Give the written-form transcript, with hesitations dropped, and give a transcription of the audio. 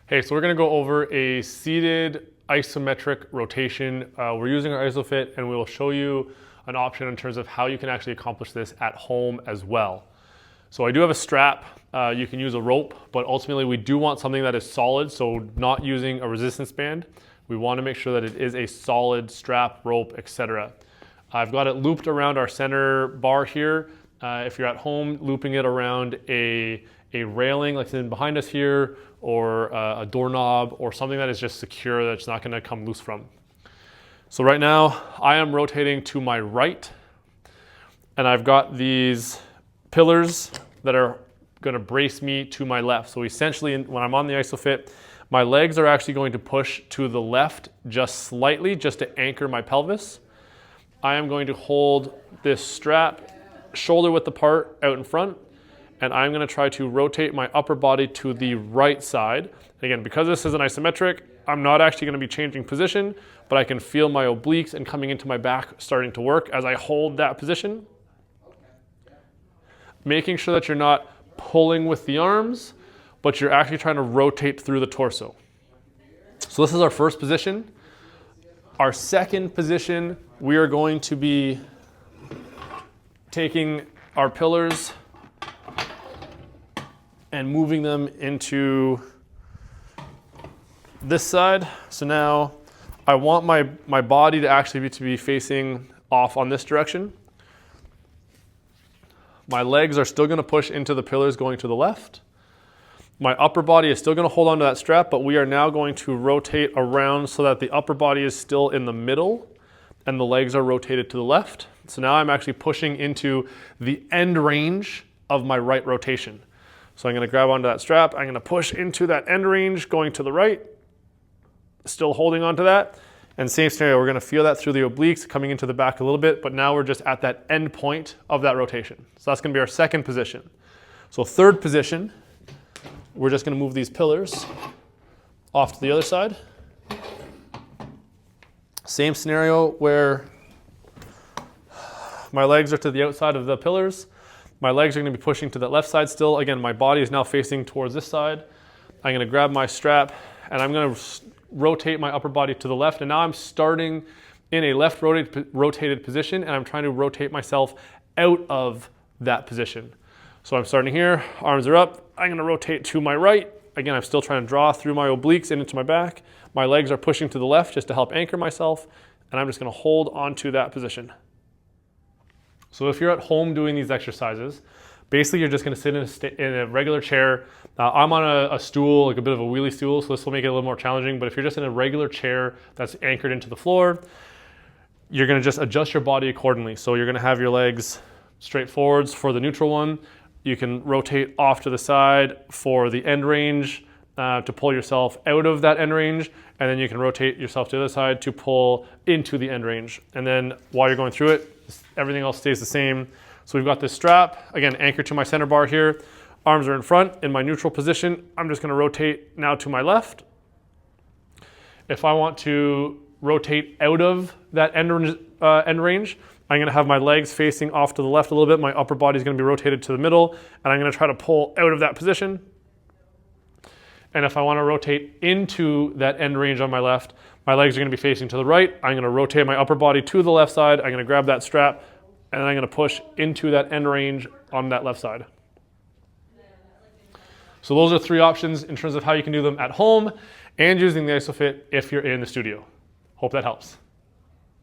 Hey, so we're gonna go over a seated isometric rotation. We're using our Isophit, and we will show you an option in terms of how you can actually accomplish this at home as well. So I do have a strap. You can use a rope, but ultimately we do want something that is solid, so not using a resistance band. We want to make sure that it is a solid strap, rope, etc. I've got it looped around our center bar here. If you're at home, looping it around a railing like in behind us here, or a doorknob, or something that is just secure that's not going to come loose from. So right now I am rotating to my right, and I've got these pillars that are going to brace me to my left. So essentially, when I'm on the Isophit, my legs are actually going to push to the left just slightly, just to anchor my pelvis. I am going to hold this strap shoulder width apart out in front, and I'm going to try to rotate my upper body to the right side. And again, because this is an isometric, I'm not actually going to be changing position, but I can feel my obliques and coming into my back starting to work as I hold that position. Making sure that you're not pulling with the arms, but you're actually trying to rotate through the torso. So this is our first position. Our second position, we are going to be taking our pillars and moving them into this side. So now I want my body to actually be facing off on this direction. My legs are still going to push into the pillars going to the left. My upper body is still going to hold onto that strap, but we are now going to rotate around so that the upper body is still in the middle and the legs are rotated to the left. So now I'm actually pushing into the end range of my right rotation. So I'm going to grab onto that strap. I'm going to push into that end range going to the right, still holding onto that. And same scenario, we're going to feel that through the obliques coming into the back a little bit, but now we're just at that end point of that rotation. So that's going to be our second position. So third position, we're just going to move these pillars off to the other side. Same scenario where my legs are to the outside of the pillars. My legs are going to be pushing to that left side still. Again, my body is now facing towards this side. I'm going to grab my strap and I'm going to rotate my upper body to the left. And now I'm starting in a left rotated position, and I'm trying to rotate myself out of that position. So I'm starting here, arms are up. I'm going to rotate to my right. Again, I'm still trying to draw through my obliques and into my back. My legs are pushing to the left just to help anchor myself. And I'm just going to hold onto that position. So if you're at home doing these exercises, basically you're just going to sit in a regular chair. I'm on a stool, like a bit of a wheelie stool, so this will make it a little more challenging. But if you're just in a regular chair that's anchored into the floor, you're going to just adjust your body accordingly. So you're going to have your legs straight forwards for the neutral one. You can rotate off to the side for the end range to pull yourself out of that end range. And then you can rotate yourself to the other side to pull into the end range. And then while you're going through it, everything else stays the same. So we've got this strap, again, anchored to my center bar here. Arms are in front in my neutral position. I'm just going to rotate now to my left. If I want to rotate out of that end range, I'm going to have my legs facing off to the left a little bit. My upper body is going to be rotated to the middle, and I'm going to try to pull out of that position. And if I want to rotate into that end range on my left, my legs are going to be facing to the right. I'm going to rotate my upper body to the left side. I'm going to grab that strap, and I'm going to push into that end range on that left side. So those are three options in terms of how you can do them at home and using the Isophit if you're in the studio. Hope that helps.